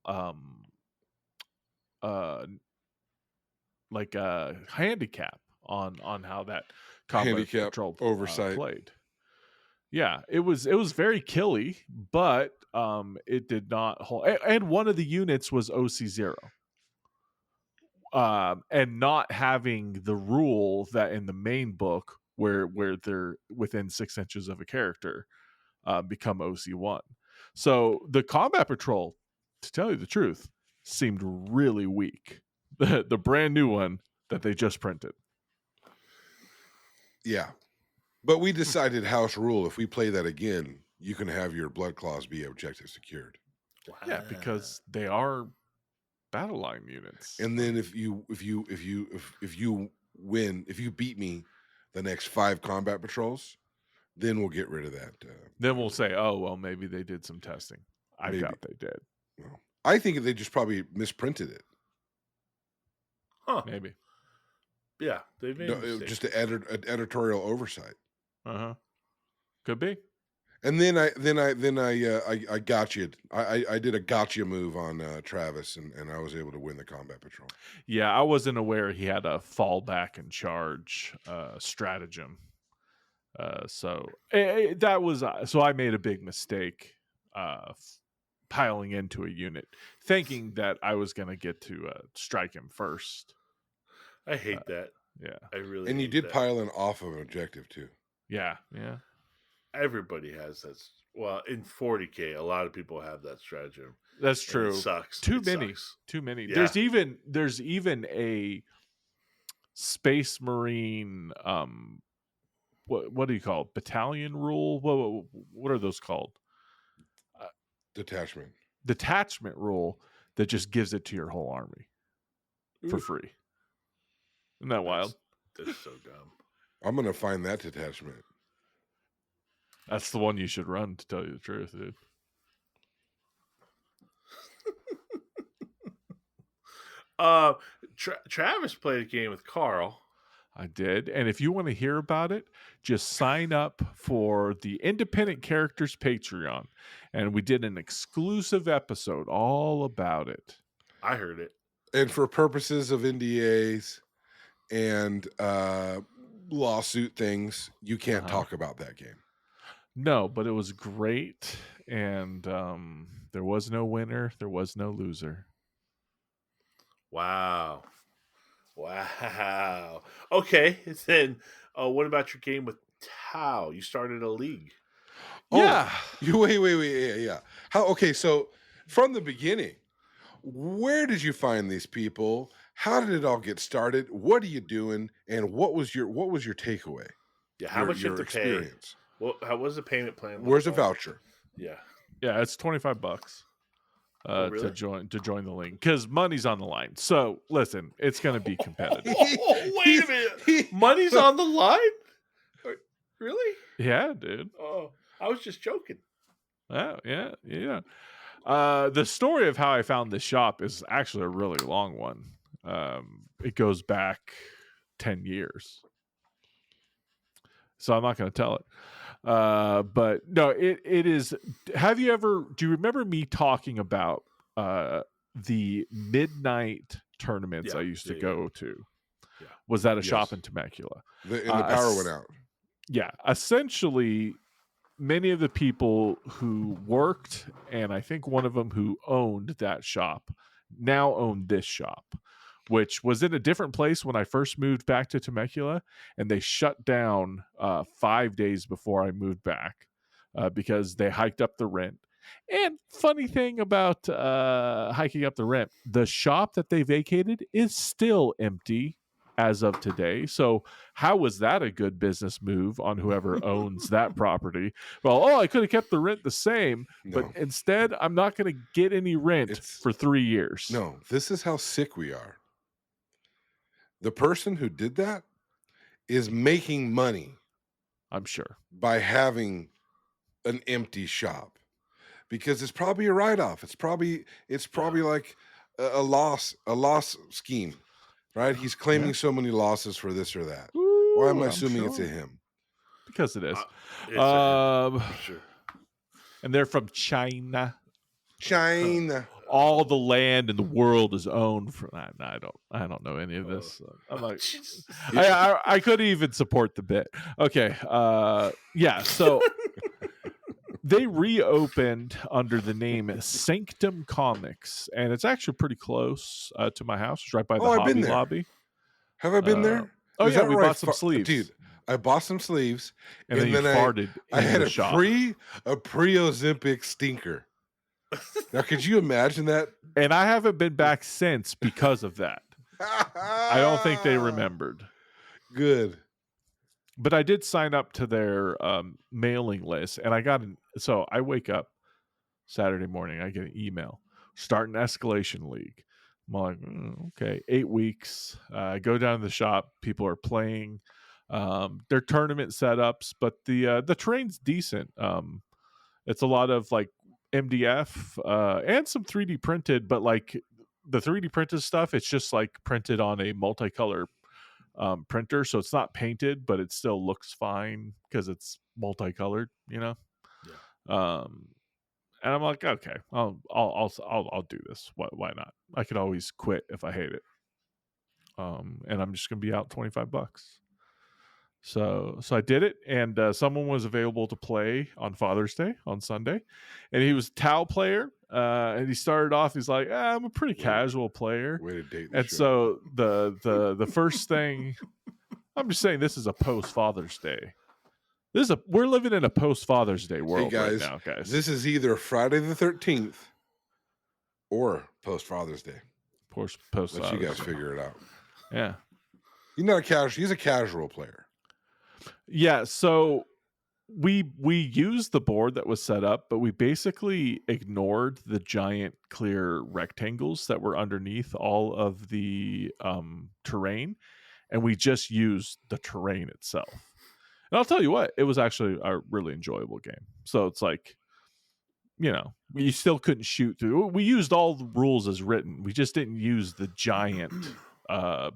like a handicap on how that Combat Handicap, Patrol oversight. played. Yeah, it was very killy, but it did not hold. And one of the units was OC0. And not having the rule that in the main book where they're within 6 inches of a character become OC1. So the combat patrol, to tell you the truth, seemed really weak. The brand new one that they just printed. Yeah. But we decided house rule, if we play that again, you can have your blood claws be objective secured. Yeah, because they are battle line units. And then if you win, if you beat me the next 5 combat patrols, then we'll get rid of that. Then we'll say, oh, well, maybe they did some testing. I Maybe. doubt they did. Well, I think they just probably misprinted it. Huh. Maybe. Yeah, they made a mistake. Just an editorial oversight. Could be. And then I got you. I did a gotcha move on Travis, and I was able to win the combat patrol. Yeah, I wasn't aware he had a fall back and charge stratagem. So that was so I made a big mistake piling into a unit, thinking that I was going to get to strike him first. I hate that. Yeah, I really. And you hate did that. pile in off of an objective too. yeah. Everybody has that. Well, in 40K, a lot of people have that stratagem. That's and true. It sucks. Too It many. sucks. Too many. Yeah. There's even a Space Marine. What do you call it? Battalion rule? What are those called? Detachment. Detachment rule that just gives it to your whole army for Oof. free. Isn't that wild? That's so dumb. I'm gonna find that detachment. That's the one you should run, to tell you the truth, dude. Travis played a game with Carl. I did. And if you want to hear about it, just sign up for the Independent Characters Patreon. And we did an exclusive episode all about it. I heard it. And for purposes of NDAs and lawsuit things, you can't talk about that game. No, but it was great. And there was no winner. There was no loser. Wow. Okay. Then, what about your game with Tao? You started a league. Yeah. You wait. Yeah. How? Okay. So from the beginning, where did you find these people? How did it all get started? What are you doing? And what was your takeaway? Yeah. How much you have to experience? pay? How was the payment plan? Where's a voucher? Yeah. Yeah, it's $25 really? to join the league because money's on the line. So listen, it's going to be competitive. Wait a minute. Money's on the line? Really? Yeah, dude. Oh, I was just joking. Oh, yeah. The story of how I found this shop is actually a really long one. It goes back 10 years. So I'm not going to tell it. But no, it is. Do you remember me talking about the midnight tournaments I used to go to? Yeah. Was that a Yes. shop in Temecula? And the power went out. Yeah, essentially, many of the people who worked, and I think one of them who owned that shop, now own this shop, which was in a different place when I first moved back to Temecula, and they shut down 5 days before I moved back because they hiked up the rent. And funny thing about hiking up the rent, the shop that they vacated is still empty as of today. So how was that a good business move on whoever owns that property? Well, I could have kept the rent the same, but No. instead I'm not going to get any rent for 3 years. No, this is how sick we are. The person who did that is making money I'm sure. by having an empty shop because it's probably a write-off. It's probably like a loss scheme, right? He's claiming so many losses for this or that. Why am I I'm assuming it's sure. a him? Because it is. It's for sure. And they're from China. China. all the land in the world is owned for that. I don't know any of this. I'm like, Jesus. I couldn't even support the bit. Okay. Yeah. So they reopened under the name Sanctum Comics, and it's actually pretty close to my house. It's right by the Oh, I've been Hobby there. Lobby. Have I been there? Oh Is yeah, that we where I bought some sleeves, dude. I bought some sleeves, and then you farted I in had the a shop. pre-Ozempic stinker. Now, could you imagine that? And I haven't been back since because of that. I don't think they remembered. Good. But I did sign up to their mailing list, and I got so I wake up Saturday morning, I get an email, start an escalation league. I'm like, okay, 8 weeks. I go down to the shop, people are playing their tournament setups, but the terrain's decent. It's a lot of like MDF and some 3D printed, but like the 3D printed stuff, it's just like printed on a multicolor printer, so it's not painted, but it still looks fine because it's multicolored, you know. Yeah. And I'm like, okay, I'll do this. Why not? I could always quit if I hate it. And I'm just gonna be out $25. So I did it, and someone was available to play on Father's Day on Sunday, and he was a Tau player. And he started off, he's like, I'm a pretty casual player. Way to date the And show. so the first thing, I'm just saying, this is a post Father's Day. We're living in a post Father's Day world guys, right now, guys. This is either Friday the 13th or post Father's Day. post Let you guys Day. figure it out. Yeah. He's not a casual. He's a casual player. Yeah, so we used the board that was set up, but we basically ignored the giant clear rectangles that were underneath all of the terrain, and we just used the terrain itself. And I'll tell you what, it was actually a really enjoyable game. So it's like, you know, we still couldn't shoot through. We used all the rules as written. We just didn't use the giant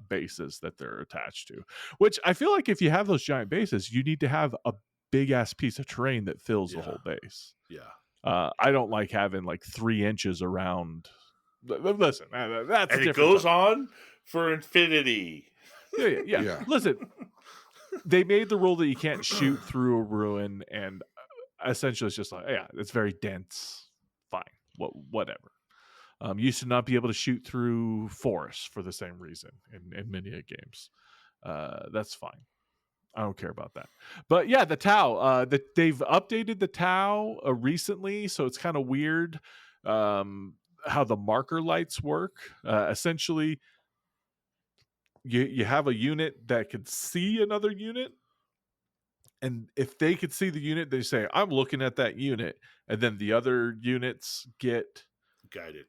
bases that they're attached to, which I feel like if you have those giant bases, you need to have a big ass piece of terrain that fills the whole base. Yeah. I don't like having like 3 inches around. Listen, that's And it goes on for infinity. Yeah. Listen, they made the rule that you can't shoot through a ruin, and essentially it's just like, yeah, it's very dense. Fine, whatever. Used to not be able to shoot through forests for the same reason in many games. That's fine. I don't care about that. But yeah, the Tau. They've updated the Tau recently, so it's kind of weird how the marker lights work. Essentially, you have a unit that can see another unit, and if they could see the unit, they say, I'm looking at that unit, and then the other units get Guided.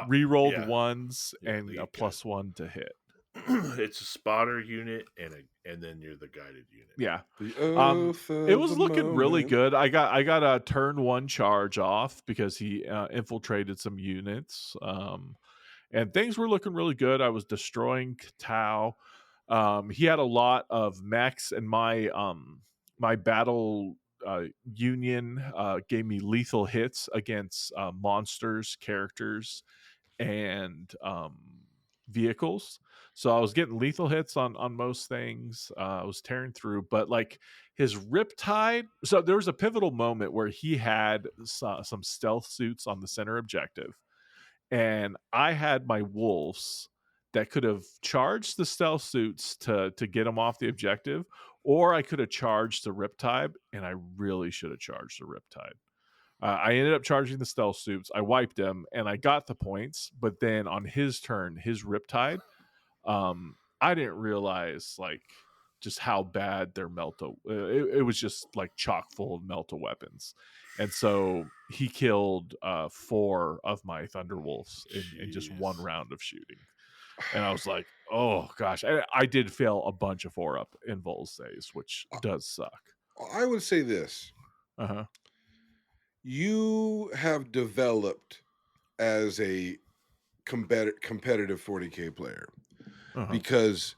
re-rolled ones Yeah, and they a get +1 to hit. It's a spotter unit and then you're the guided unit. Yeah. The It was looking really moment. good. I got a turn 1 charge off because he infiltrated some units. And things were looking really good. I was destroying Tau. He had a lot of mechs, and my battle union gave me lethal hits against monsters, characters, and vehicles. So I was getting lethal hits on most things. I was tearing through, but like his Riptide. So there was a pivotal moment where he had some stealth suits on the center objective, and I had my wolves that could have charged the stealth suits to get them off the objective, or I could have charged the Riptide, and I really should have charged the Riptide. I ended up charging the stealth suits. I wiped him, and I got the points. But then on his turn, his Riptide, I didn't realize like just how bad their melta. It was just like chock full of melta weapons, and so he killed 4 of my Thunderwolves in just one Jeez. round of shooting. And I was like, oh gosh, I did fail a bunch of 4-up in Vol's days, which does suck. I would say this. Uh-huh. You have developed as a competitive 40K player Uh-huh. because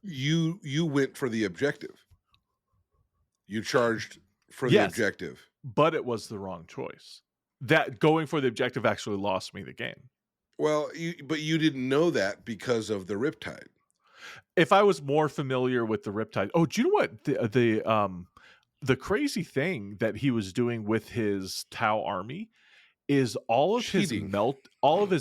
you went for the objective. You charged for the Yes. objective. But it was the wrong choice. that going for the objective actually lost me the game. Well, but you didn't know that because of the Riptide. If I was more familiar with the Riptide, do you know what the crazy thing that he was doing with his Tau army is all of Cheating. his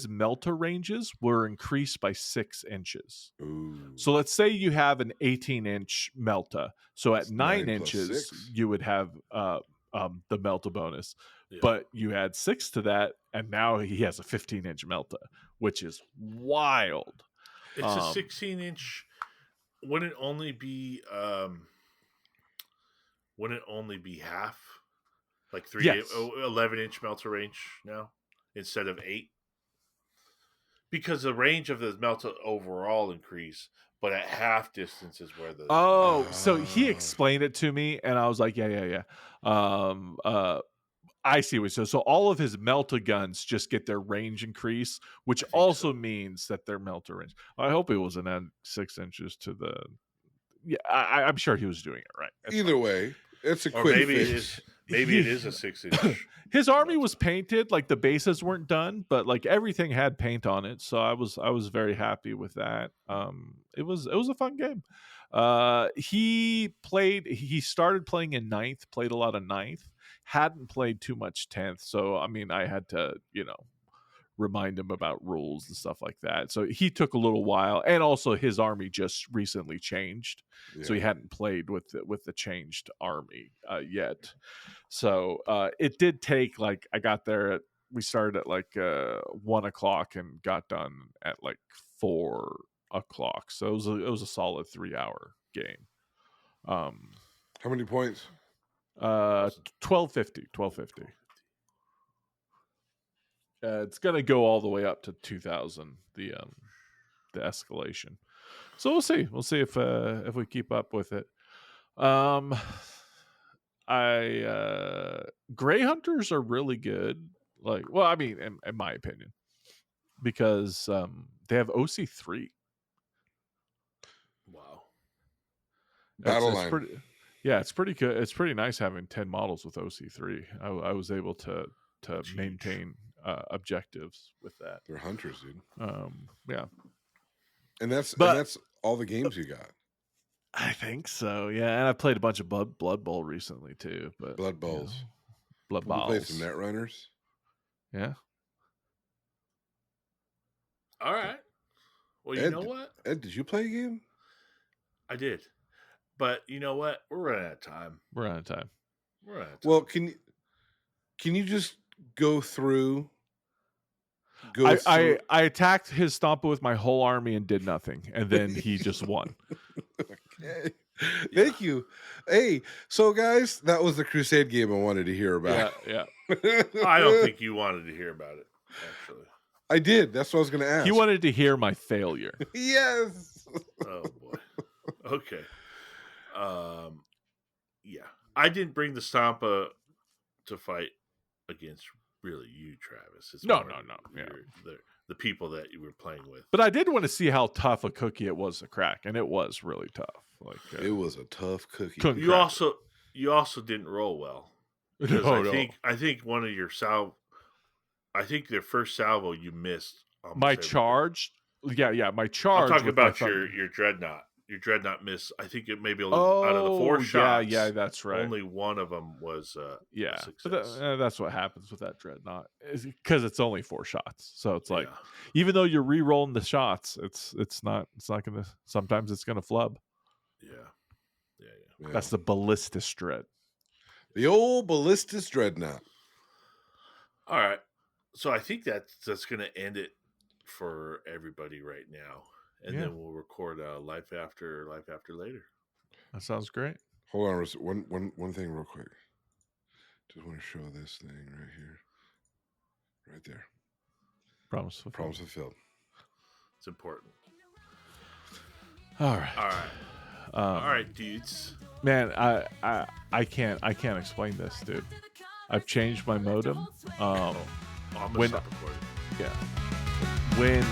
melta ranges were increased by 6 inches. Ooh. So let's say you have an 18-inch melta. So at That's 9 9 plus inches, 6. you would have the melta bonus. Yeah. But you add 6 to that, and now he has a 15-inch melta, which is wild. It's a 16-inch. Wouldn't it only be half? Like 11-inch melta range now instead of 8? Because the range of the melta overall increase, but at half distance is where the So he explained it to me, and I was like, yeah. I see what so all of his melta guns just get their range increase, which also means that their melta range. I hope it wasn't add 6 inches to the. Yeah, I'm sure he was doing it right. That's Either fine. way, it's a or quick maybe fix. it is a 6-inch. His army was painted, like the bases weren't done, but like everything had paint on it, so I was very happy with that. It was a fun game. He started playing in 9th, played a lot of 9th, hadn't played too much 10th, so I mean I had to, remind him about rules and stuff like that. So he took a little while, and also his army just recently changed, so he hadn't played with the changed army yet. So it did take I got there we started at 1:00 and got done at 4:00. So it was a solid 3-hour game. How many points? 1250. It's gonna go all the way up to 2000. The escalation. So we'll see. We'll see if we keep up with it. Gray Hunters are really good. In my opinion, because they have OC3. Wow. Battle It's line. it's pretty good. It's pretty nice having 10 models with OC3. I was able to maintain objectives with that. They're hunters, dude. Yeah. And that's all the games you got. I think so. Yeah, and I played a bunch of Blood Bowl recently too. But Blood Bowls. Blood We Bowls. played some Netrunners. Yeah. All right. Well, you know what? Ed, did you play a game? I did. But you know what? We're running out of time. We're out of time. Well, can you just go through? I attacked his Stompa with my whole army and did nothing, and then he just won. Okay. Thank you. Hey, so guys, that was the Crusade game I wanted to hear about. Yeah. I don't think you wanted to hear about it, actually. I did. That's what I was going to ask. He wanted to hear my failure. Yes. Oh boy. Okay. Yeah. I didn't bring the Stompa to fight against really you, Travis. It's No. more Yeah. The people that you were playing with. But I did want to see how tough a cookie it was to crack, and it was really tough. It was a tough cookie. Couldn't You crack also didn't roll well. Because I think one of your I think their first salvo you missed. My charge. Yeah, my charge. I'm talking with my about thunder. your dreadnought. Your dreadnought missed. I think it maybe out of the 4 shots. Yeah, that's right. Only one of them was a But success. that's what happens with that dreadnought, because it's only 4 shots. So it's even though you're re-rolling the shots, it's not gonna. Sometimes it's gonna flub. Yeah. That's the ballistic dread. The old ballistic dreadnought. All right. So I think that's going to end it for everybody right now, and then we'll record life after later. That sounds great. Hold on, one thing real quick. Just want to show this thing right here, right there. Promise fulfilled. It's important. All right. All right, dudes. Man, I can't explain this, dude. I've changed my modem. I'm gonna stop recording. Yeah. When